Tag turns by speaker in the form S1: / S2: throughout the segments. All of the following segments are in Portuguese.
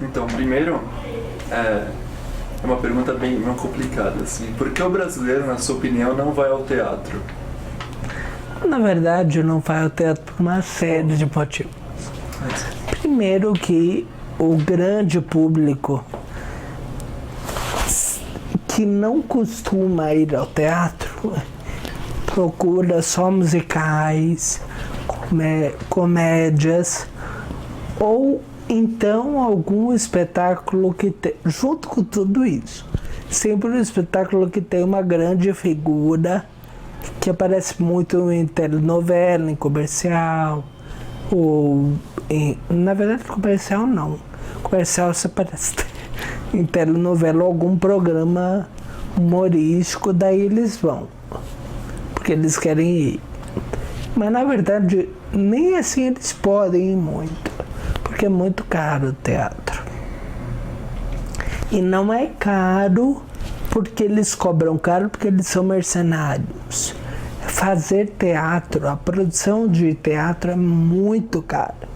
S1: Então, primeiro, é uma pergunta bem complicada, assim. Por que o brasileiro, na sua opinião, não vai ao teatro?
S2: Na verdade, não vai ao teatro por uma série de motivos. Primeiro que o grande público que não costuma ir ao teatro procura só musicais, comédias ou então algum espetáculo que tem, junto com tudo isso, sempre um espetáculo que tem uma grande figura que aparece muito em telenovela, em comercial, ou na verdade comercial não, comercial você aparece em telenovela ou algum programa humorístico, daí eles vão, porque eles querem ir. Mas na verdade nem assim eles podem ir muito, porque é muito caro o teatro. E não é caro porque eles cobram caro, porque eles são mercenários. Fazer teatro, a produção de teatro é muito cara.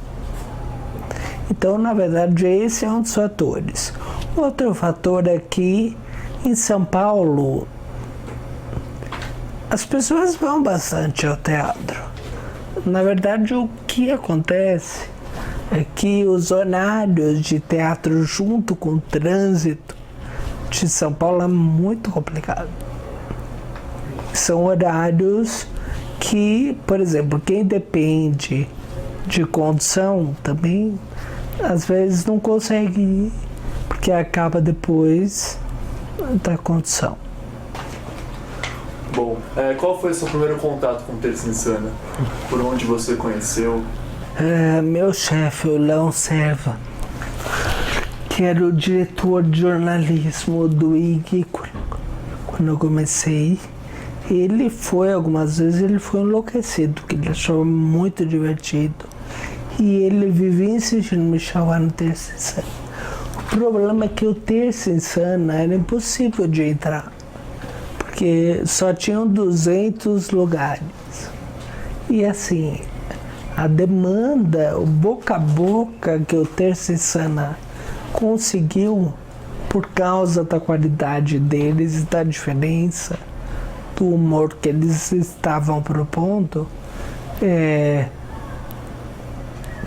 S2: Então, na verdade, esse é um dos fatores. Outro fator é que em São Paulo as pessoas vão bastante ao teatro. Na verdade, o que acontece é que os horários de teatro junto com o trânsito de São Paulo é muito complicado. São horários que, por exemplo, quem depende de condução também, às vezes não consegue ir, porque acaba depois da condução.
S1: Bom, qual foi o seu primeiro contato com Terça Insana? Por onde você conheceu?
S2: Meu chefe, o Leão Serva, que era o diretor de jornalismo do IG, quando eu comecei, ele foi, algumas vezes, ele foi enlouquecido, porque ele achou muito divertido. E ele vivia insistindo em me chamar no Terça Insana. O problema é que o Terça Insana era impossível de entrar, porque só tinham 200 lugares. E assim, a demanda, o boca a boca que o Terça Insana conseguiu, por causa da qualidade deles e da diferença do humor que eles estavam propondo,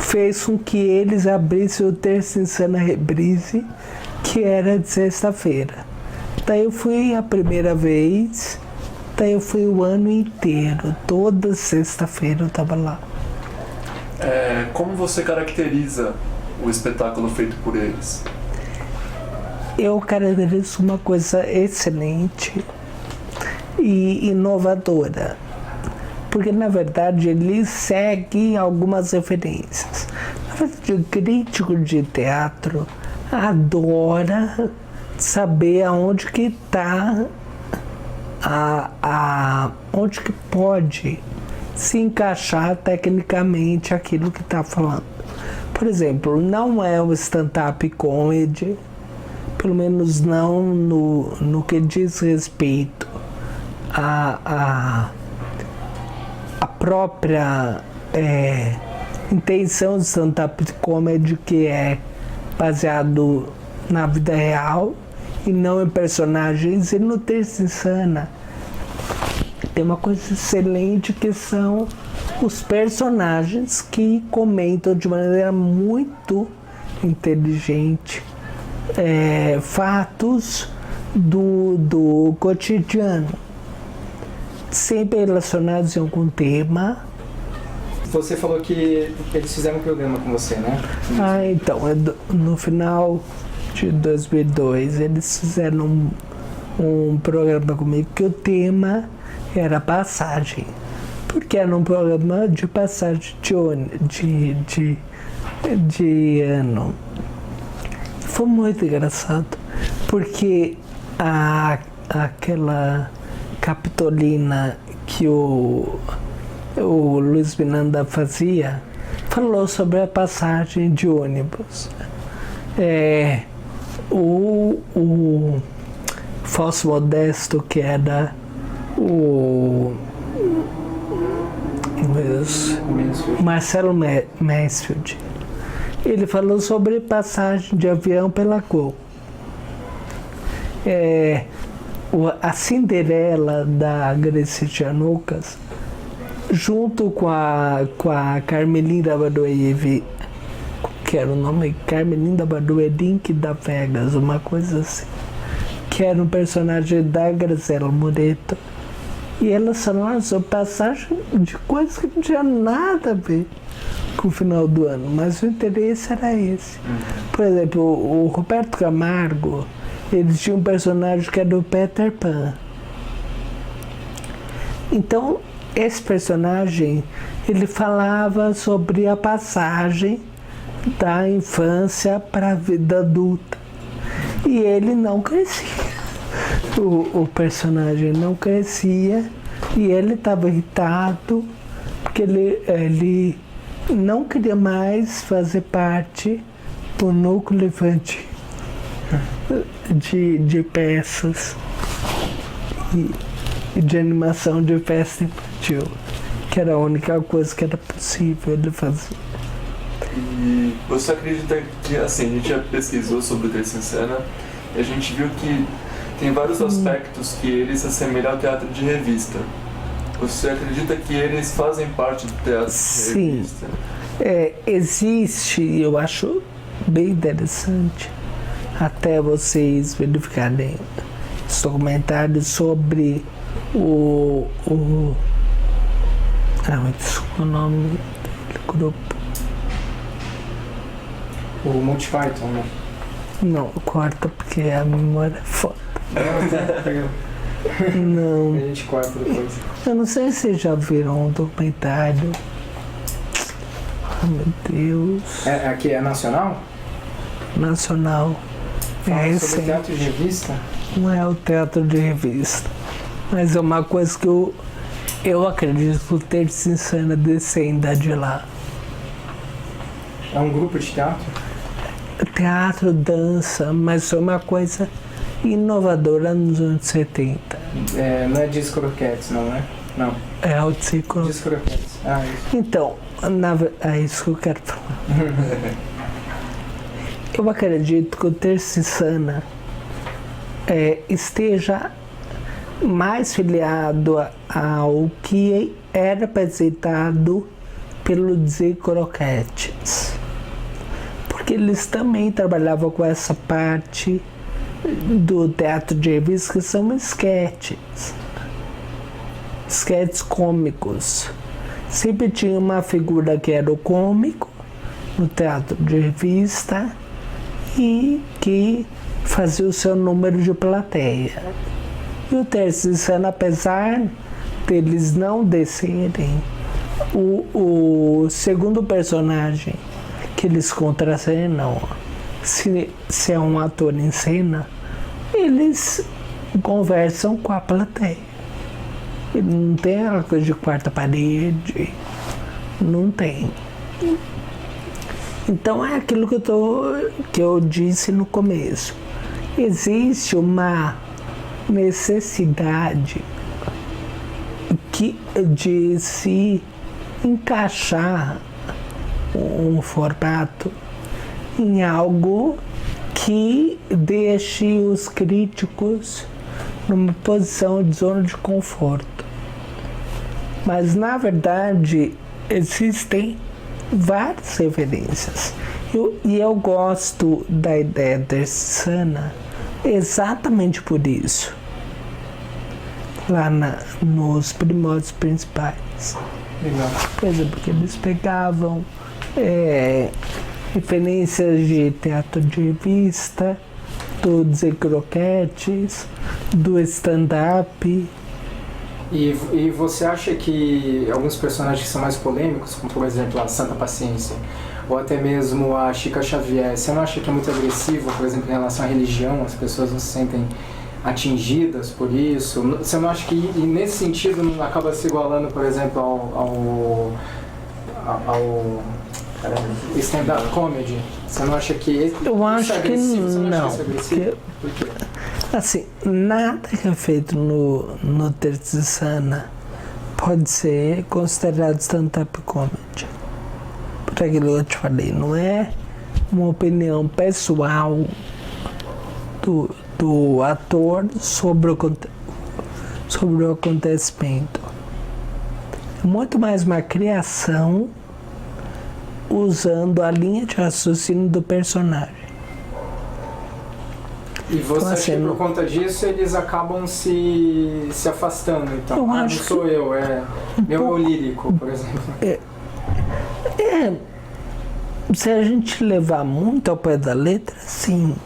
S2: fez com que eles abrissem o Terça Insana Reprise, que era de sexta-feira. Daí eu fui a primeira vez, daí eu fui o ano inteiro, toda sexta-feira eu estava lá.
S1: Como você caracteriza o espetáculo feito por eles?
S2: Eu caracterizo uma coisa excelente e inovadora, porque na verdade ele segue algumas referências. Na verdade, o crítico de teatro adora saber aonde que está, onde que pode se encaixar tecnicamente aquilo que está falando. Por exemplo, não é um stand-up comedy, pelo menos não no que diz respeito a própria intenção de stand-up comedy, que é baseado na vida real e não em personagens. E no Terça Insana tem uma coisa excelente, que são os personagens que comentam de maneira muito inteligente fatos do cotidiano, sempre relacionados em algum tema.
S3: Você falou que eles fizeram um programa com você, né?
S2: Então, no final de 2002, eles fizeram um programa comigo, que o tema era passagem, porque era um programa de passagem de ano. Foi muito engraçado, porque aquela Capitolina que o Luiz Miranda fazia, falou sobre a passagem de ônibus. O Falso Modesto, que era o Marcelo Mansfield, Ele falou sobre passagem de avião pela Gol. A Cinderela da Gracie Lucas, junto com a Carmelinda Badoevi, que era o nome, Carmelinda Badoedink da Vegas, uma coisa assim, que era um personagem da Graziella Moreto. E elas falaram sobre passagem de coisas que não tinha nada a ver com o final do ano, mas o interesse era esse. Por exemplo, o Roberto Camargo, ele tinha um personagem que era do Peter Pan. Então, esse personagem, ele falava sobre a passagem da infância para a vida adulta. E ele não crescia. O personagem não crescia e ele estava irritado porque ele não queria mais fazer parte do núcleo infantil de peças e de animação de festa infantil, que era a única coisa que era possível ele fazer.
S1: E você acredita que, assim, a gente já pesquisou sobre o Terça em Cena e a gente viu que tem vários aspectos que eles se assemelham ao teatro de revista. Você acredita que eles fazem parte do teatro de revista?
S2: Sim. Existe, eu acho bem interessante, até vocês verificarem os documentários sobre o nome do grupo.
S3: O Monty Python, né?
S2: Não, corta porque a memória é foda. Não.
S3: A gente corta depois.
S2: Eu não sei se vocês já viram um documentário. Oh, meu Deus.
S3: Aqui é nacional?
S2: Nacional.
S3: Fala sobre teatro de revista?
S2: Não é o teatro de revista. Mas é uma coisa que eu acredito que o Terça em Cena descenda de lá.
S3: É um grupo de teatro?
S2: Teatro, dança, mas foi uma coisa inovadora nos anos 70.
S3: Não é Disco Croquettes, não é? Não.
S2: É o Disco
S3: Croquettes. Isso.
S2: Então, é isso que eu quero falar. Eu acredito que o Terça em Cena esteja mais filiado ao que era apresentado pelo Disco Croquettes. Porque eles também trabalhavam com essa parte do teatro de revista, que são esquetes cômicos. Sempre tinha uma figura que era o cômico no teatro de revista e que fazia o seu número de plateia. E o Terça em Cena, apesar deles não descerem, o segundo personagem que eles contracenam, se é um ator em cena, eles conversam com a plateia. E não tem aquela coisa de quarta parede, não tem. Então é aquilo que eu disse no começo. Existe uma necessidade de se encaixar um formato em algo que deixe os críticos numa posição de zona de conforto. Mas, na verdade, existem várias referências. E eu gosto da ideia da Terça em Cena exatamente por isso. Lá nos primórdios principais.
S3: Legal.
S2: Por exemplo, porque eles pegavam referências de teatro de revista, do Zé Croquettes, do stand-up.
S3: E você acha que alguns personagens que são mais polêmicos, como por exemplo a Santa Paciência, ou até mesmo a Chica Xavier, você não acha que é muito agressivo, por exemplo, em relação à religião, as pessoas não se sentem atingidas por isso? Você não acha que, e nesse sentido, não acaba se igualando, por exemplo, ao stand-up comedy? Você não acha que
S2: eu acho que não.
S3: Por quê?
S2: Assim, nada que é feito no Terça em Cena pode ser considerado stand-up comedy. Por aquilo que eu te falei, não é uma opinião pessoal do ator sobre o acontecimento. É muito mais uma criação usando a linha de raciocínio do personagem.
S3: E você acha que por conta disso eles acabam se afastando, então?
S2: Eu
S3: não
S2: acho
S3: sou eu, é meu eu lírico, por exemplo.
S2: Se a gente levar muito ao pé da letra, sim.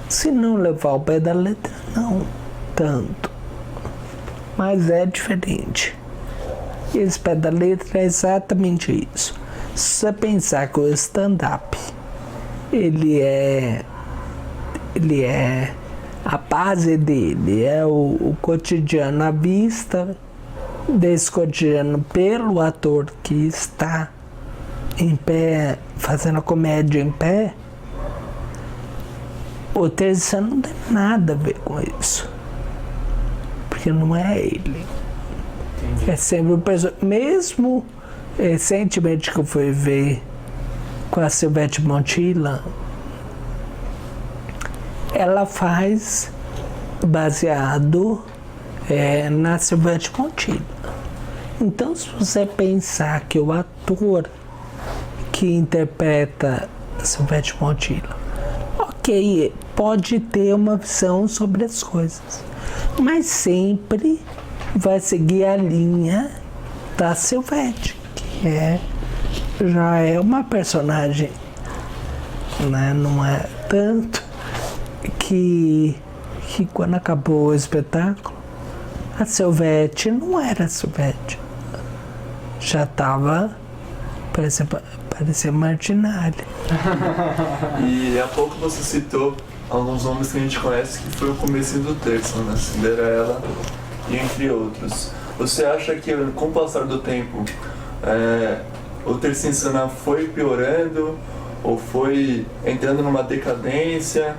S2: Se não levar ao pé da letra, não tanto. Mas é diferente. E esse pé da letra é exatamente isso. Se você pensar que o stand-up, ele é a base dele, é o cotidiano à vista desse cotidiano pelo ator que está em pé, fazendo a comédia em pé. O terceiro não tem nada a ver com isso, porque não é ele. Entendi. É sempre o personagem. Mesmo recentemente que eu fui ver com a Silvete Montilla, ela faz baseado na Silvete Montilla. Então, se você pensar que o ator que interpreta a Silvete Montilla, ok, pode ter uma visão sobre as coisas, mas sempre vai seguir a linha da Silvete, que já é uma personagem, né? Não é tanto que quando acabou o espetáculo, a Silvete não era a Silvete. Já estava, parecia Martinelli.
S1: E há pouco você citou alguns nomes que a gente conhece, que foi o comecinho do Terça, né? Cinderela e entre outros. Você acha que com o passar do tempo o Terça em Cena foi piorando ou foi entrando numa decadência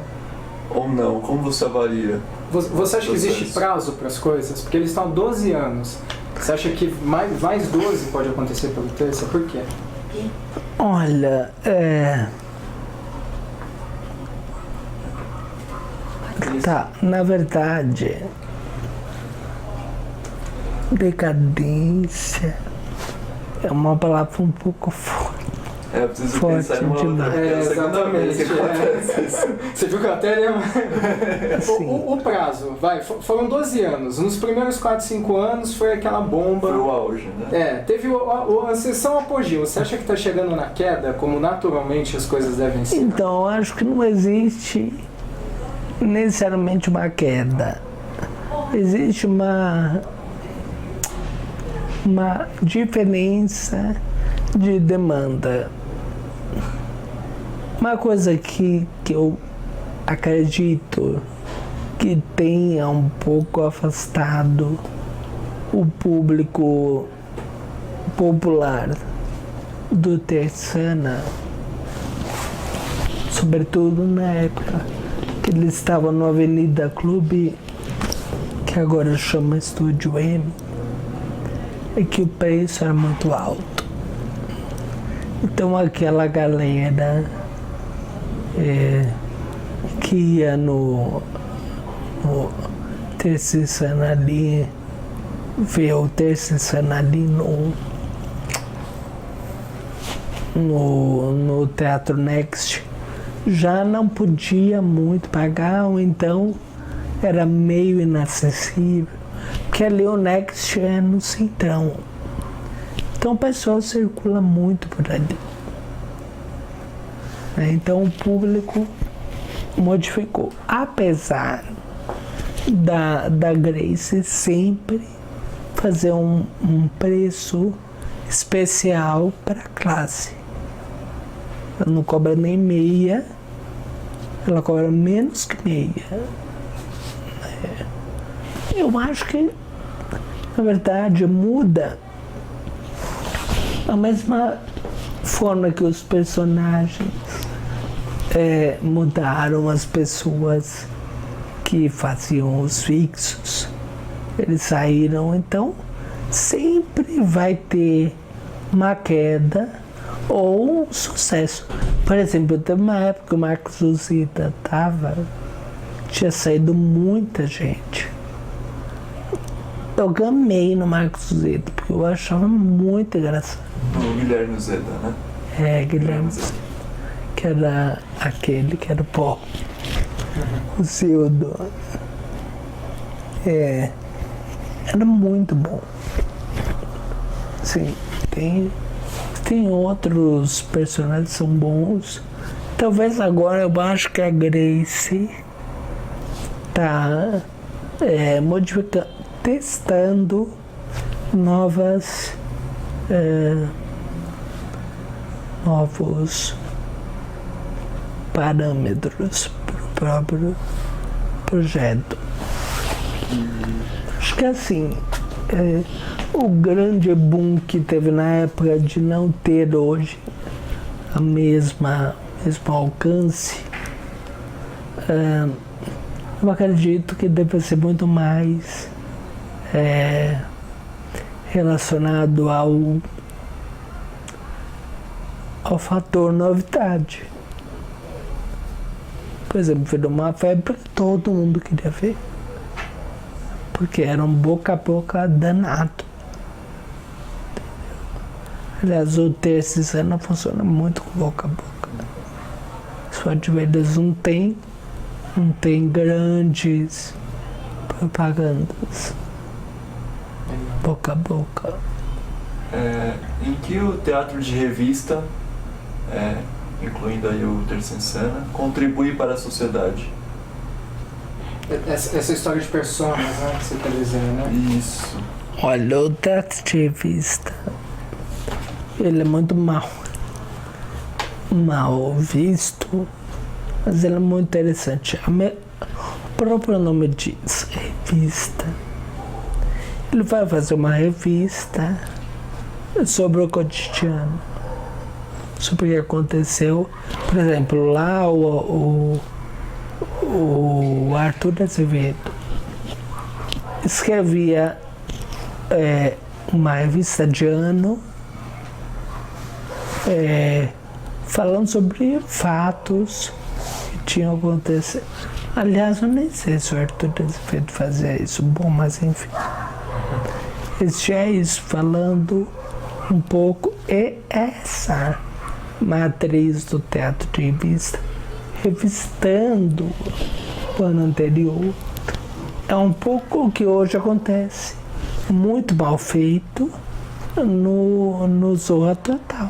S1: ou não? Como você avalia?
S3: Você acha que existe prazo para as coisas? Porque eles estão há 12 anos. Você acha que mais 12 pode acontecer pelo Terça? Por quê?
S2: Olha, tá, na verdade, decadência é uma palavra um pouco forte.
S1: Eu preciso
S2: forte
S1: pensar em uma outra.
S3: Exatamente. Você viu que eu até lembro? O prazo, foram 12 anos. Nos primeiros 4, 5 anos foi aquela bomba.
S1: Foi o auge, né?
S3: Teve a sessão apogeu. Você acha que está chegando na queda, como naturalmente as coisas devem ser?
S2: Então, acho que não existe necessariamente uma queda. Existe uma diferença de demanda. Uma coisa que eu acredito que tenha um pouco afastado o público popular do Terçana, sobretudo na época que ele estava no Avenida Clube, que agora chama Estúdio M, é que o preço era muito alto. Então aquela galera que ia no Terça em Cena ali, ver o Terça em Cena ali no Teatro Next, já não podia muito pagar, ou então era meio inacessível, porque ali o Next é no Centrão. Então o pessoal circula muito por ali. Então o público modificou. Apesar da Grace sempre fazer um preço especial para a classe. Ela não cobra nem meia, ela cobra menos que meia. Eu acho que, na verdade, muda a mesma forma que os personagens mudaram, as pessoas que faziam os fixos, eles saíram, então sempre vai ter uma queda ou sucesso. Por exemplo, teve uma época que o Marcos Zuzita tinha saído muita gente. Eu gamei no Marcos Zuzita, porque eu achava muito engraçado.
S1: O Guilherme Zeda, né?
S2: É, Guilherme Zeda, que era aquele que era o pó. O Cildo. Era muito bom. Sim, tem outros personagens que são bons. Talvez agora eu acho que a Grace tá modificando, testando novos parâmetros para o próprio projeto. Acho que assim, o grande boom que teve na época de não ter hoje o mesmo alcance, eu acredito que deve ser muito mais relacionado ao fator novidade. Por exemplo, virou uma febre que todo mundo queria ver. Porque era um boca a boca danado. Aliás, o Terça Cena funciona muito com boca a boca. Se pode ver, eles não tem grandes propagandas. Boca a boca.
S1: Em que o teatro de revista, incluindo aí o Terça Cena, contribui para a sociedade?
S3: Essa história de personas, né, que você está dizendo, né?
S1: Isso.
S2: Olha, o teatro de revista, ele é muito mal visto, mas ele é muito interessante. O próprio nome diz, revista. Ele vai fazer uma revista sobre o cotidiano, sobre o que aconteceu. Por exemplo, lá o Arthur Azevedo escrevia uma revista de ano falando sobre fatos que tinham acontecido. Aliás, eu nem sei se o Arthur Azevedo fazia isso, bom, mas enfim. Existia isso, falando um pouco, e essa matriz do teatro de revista, revistando o ano anterior, é um pouco o que hoje acontece, muito mal feito no Zorra Total.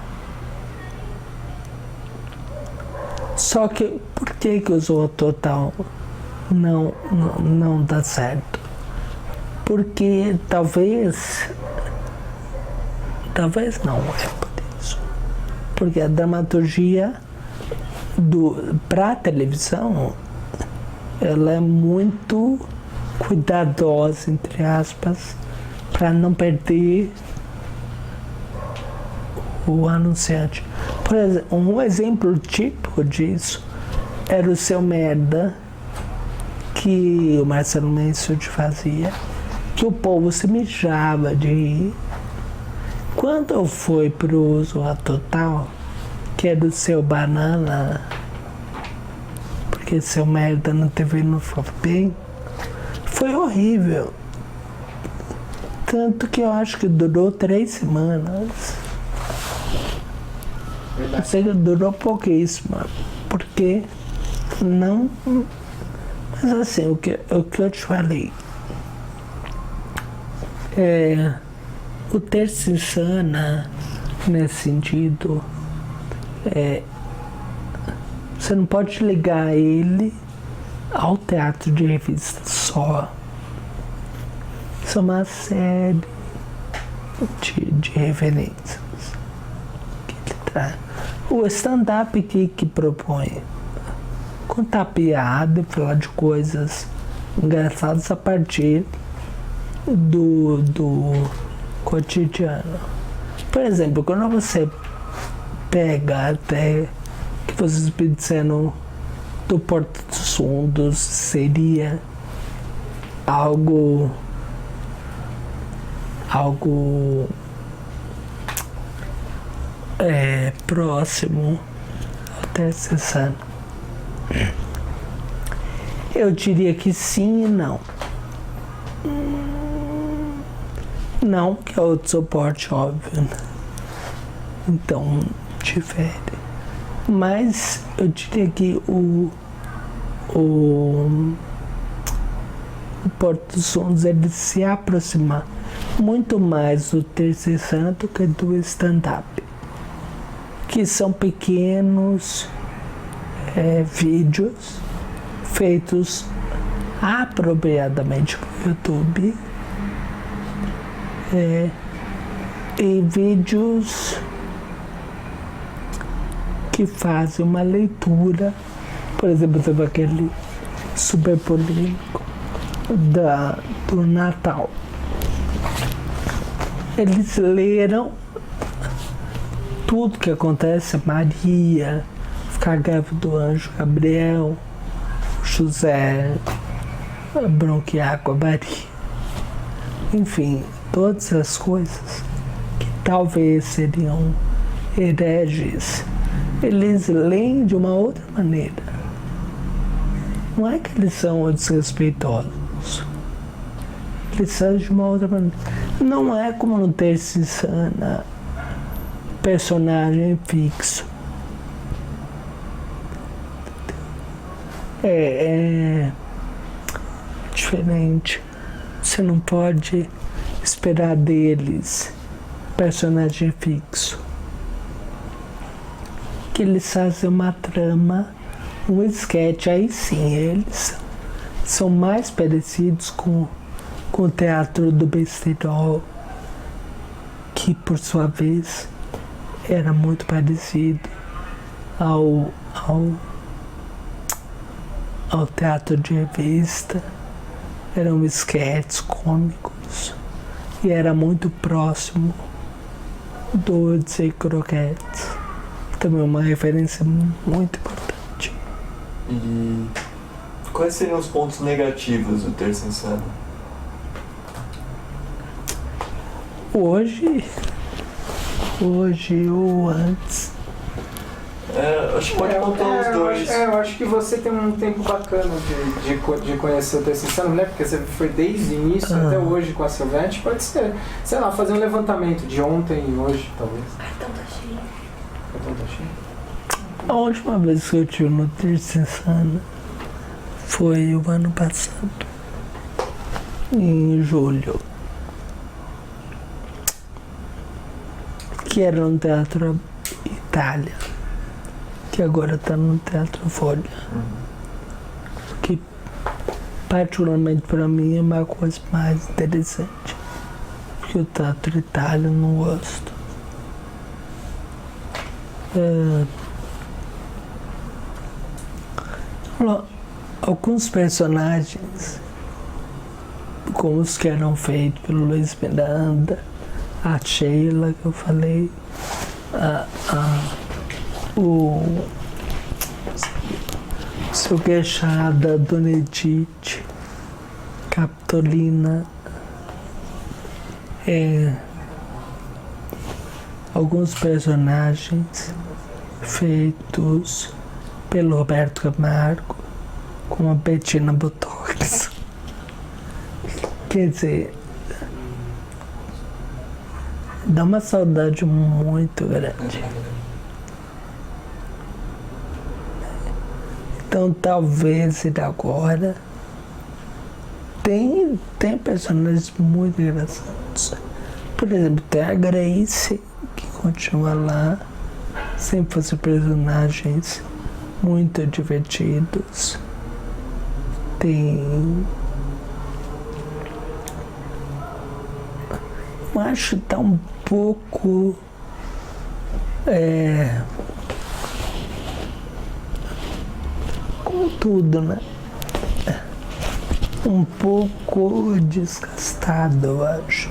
S2: Só que por que o Zorra Total não dá certo? Porque talvez não é por isso. Porque a dramaturgia para a televisão, ela é muito cuidadosa, entre aspas, para não perder o anunciante. Por exemplo, um exemplo típico disso era o Seu Merda, que o Marcelo Mansfield fazia, que o povo se mijava de rir. Quando eu fui pro Zorra Total, que era o Seu Banana, porque Seu Merda na TV não foi bem, foi horrível. Tanto que eu acho que durou 3 semanas. Eu sei que durou pouquíssimo, porque não... Mas assim, o que eu te falei, o Terça Insana, nesse sentido, você não pode ligar ele ao teatro de revista só. Isso é uma série de referências que ele traz. O stand-up que propõe contar piada e falar de coisas engraçadas a partir do cotidiano. Por exemplo, quando você pega até que vocês me disseram do Porta dos Fundos, seria algo próximo ao Terceiro Sana. Eu diria que sim e não. Não, que é outro suporte, óbvio, né? Então, difere. Mas eu diria que o Porto dos Fundos ele se aproxima muito mais do Terceiro Sana do que do stand-up, que são pequenos vídeos feitos apropriadamente para o YouTube, e vídeos que fazem uma leitura, por exemplo, teve aquele super polêmico do Natal. Eles leram tudo que acontece, a Maria, ficar grávida do anjo Gabriel, José bronquear com a Maria, enfim, todas as coisas que talvez seriam hereges, eles leem de uma outra maneira. Não é que eles são desrespeitosos, eles são de uma outra maneira. Não é como no Terceiro Sana, personagem fixo. É diferente. Você não pode esperar deles personagem fixo. Que eles fazem uma trama, um sketch, aí sim, eles são mais parecidos com o teatro do besterol, que por sua vez era muito parecido ao teatro de revista. Eram sketches cômicos e era muito próximo do Dizer Croquetes, também uma referência muito importante.
S1: E quais seriam os pontos negativos do Terceiro Sana?
S2: Hoje ou antes?
S1: Acho que pode contar os dois.
S3: Eu acho que você tem um tempo bacana de conhecer o Terceiro Sana, né? Porque você foi desde o início até hoje com a Silvete. Pode ser, sei lá, fazer um levantamento de ontem e hoje, talvez.
S4: Então tá cheio.
S3: Então tá cheio.
S2: A última vez que eu tive no Terceiro Sana foi o ano passado, em julho, que era no Teatro Itália, que agora está no Teatro Folha, que particularmente para mim é uma coisa mais interessante, porque o Teatro Itália eu não gosto. Alguns personagens, como os que eram feitos pelo Luiz Miranda, a Sheila que eu falei, o Seu Queixada, Dona Edith, Capitolina, alguns personagens feitos pelo Roberto Camargo, com a Bettina Botox. Quer dizer, dá uma saudade muito grande. Então talvez ele agora tem personagens muito engraçados. Por exemplo, tem a Grace, que continua lá, sempre fazendo personagens muito divertidos. Tem... Eu acho que tá um pouco... como tudo, né? Um pouco desgastado, eu acho.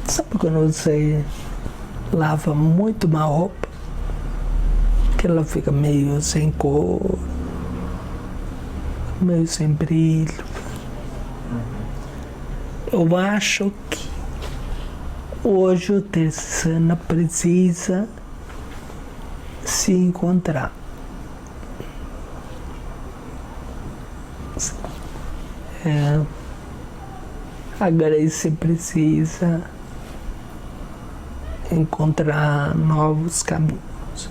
S2: Sabe quando você lava muito uma roupa, que ela fica meio sem cor, meio sem brilho? Eu acho que hoje o Terça Insana precisa se encontrar. A Grace precisa encontrar novos caminhos.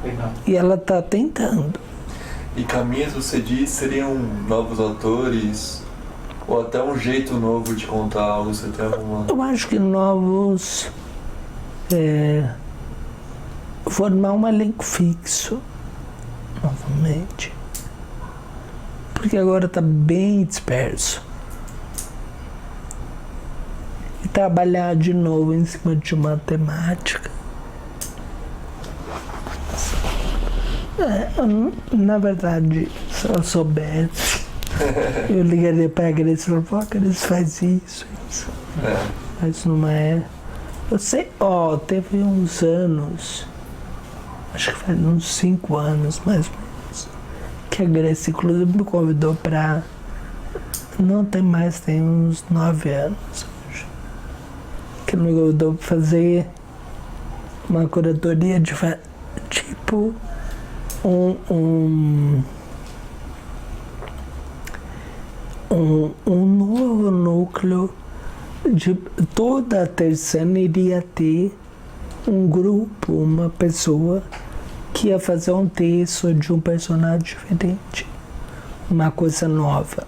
S3: Legal.
S2: E ela está tentando.
S1: E caminhos, você diz, seriam novos autores? Ou até um jeito novo de contar algo? Você tem alguma...
S2: Eu acho que novos... formar um elenco fixo, novamente. Porque agora está bem disperso. E trabalhar de novo em cima de uma temática. Na verdade, se eu soubesse, eu ligaria para a Grace e falaria, pô, Grace, faz isso. Mas não é. Eu sei, teve uns anos, acho que faz uns 5 anos mais ou menos, que a Grace inclusive me convidou para. Não tem mais, tem uns 9 anos. Que me convidou para fazer uma curadoria de tipo um novo núcleo de toda a Terceira iria ter um grupo, uma pessoa que ia fazer um texto de um personagem diferente, uma coisa nova.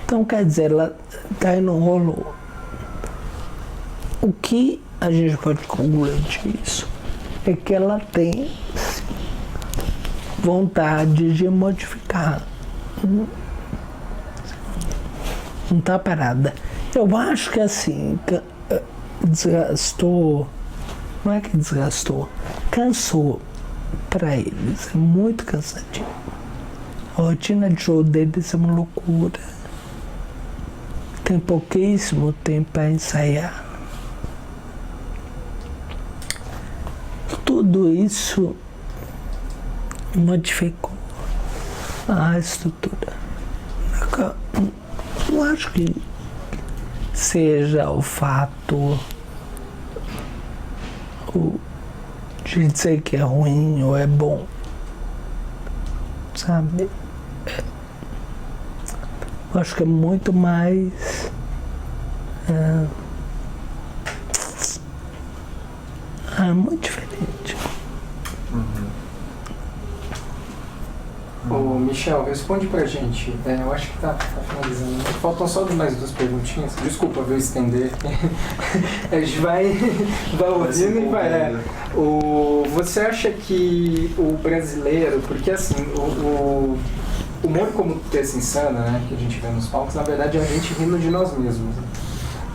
S2: Então, quer dizer, ela daí não rolou. O que a gente pode concluir disso é que ela tem vontade de modificar. Não está parada. Eu acho que assim, desgastou, não é que desgastou, cansou para eles, é muito cansativo. A rotina de show deles é uma loucura. Tem pouquíssimo tempo para ensaiar. Tudo isso modificou a estrutura. Não acho que seja o fato de dizer que é ruim ou é bom, sabe? Eu acho que é muito mais muito diferente.
S3: Ô, Michel, responde pra gente. Eu acho que tá finalizando. Faltam só mais 2 perguntinhas. Desculpa, eu estender. A gente vai ouvindo e vai. Você acha que o brasileiro, porque assim, o humor como Terça Insana, né, que a gente vê nos palcos, na verdade é a gente rindo de nós mesmos.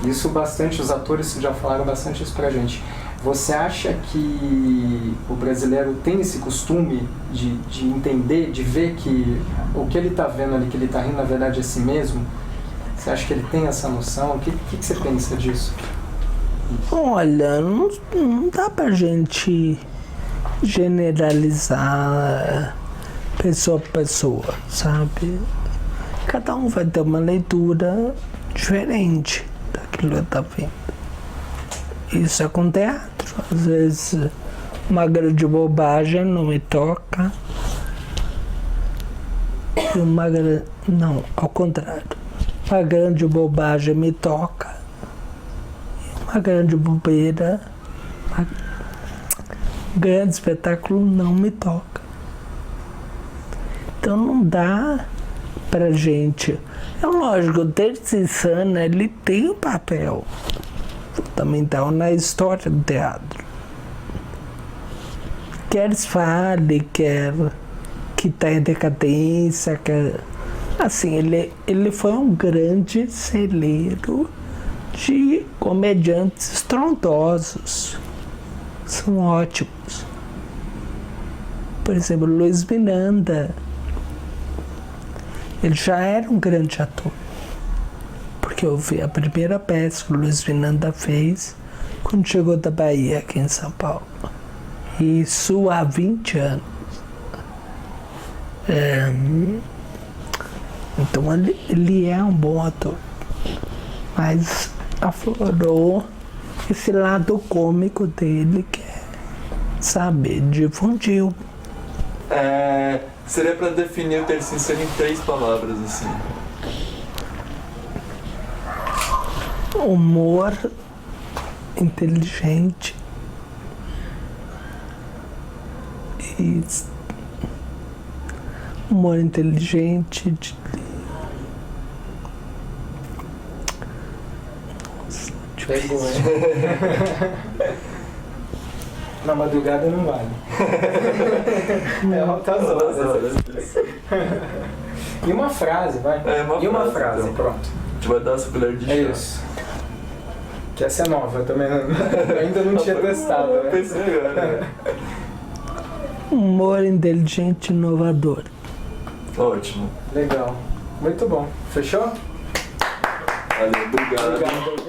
S3: Isso bastante, os atores já falaram bastante isso pra gente. Você acha que o brasileiro tem esse costume de entender, de ver que o que ele está vendo ali, que ele está rindo, na verdade é si mesmo? Você acha que ele tem essa noção? O que você pensa disso?
S2: Olha, não dá pra gente generalizar pessoa por pessoa, sabe? Cada um vai ter uma leitura diferente daquilo que tá vendo. Isso é com teatro. Às vezes uma grande bobagem não me toca. E não, ao contrário. Uma grande bobagem me toca. E uma grande bobeira, um grande espetáculo não me toca. Então não dá pra gente. É lógico, o Terça Insana, ele tem um papel fundamental na história do teatro. Quer se fale, quer que está em decadência, quer... Assim, ele foi um grande celeiro de comediantes estrondosos. São ótimos. Por exemplo, Luiz Miranda. Ele já era um grande ator. Porque eu vi a primeira peça que o Luiz Miranda fez quando chegou da Bahia, aqui em São Paulo. Isso há 20 anos. Então ele é um bom ator. Mas aflorou esse lado cômico dele, que é, sabe, difundiu.
S1: Seria pra definir o Terceiro Sincero em 3 palavras, assim.
S2: Humor inteligente e humor inteligente
S3: Pegou, hein? Na madrugada não vale. É altas horas. E uma frase, vai. E uma frase,
S1: então.
S3: pronto.
S1: A gente vai dar essa colher de chá.
S3: É isso. Que essa é nova, eu também ainda não tinha testado, né?
S1: Pensei agora.
S2: humor inteligente e inovador.
S1: Ótimo.
S3: Legal. Muito bom. Fechou?
S1: Valeu, obrigado.
S3: Obrigado.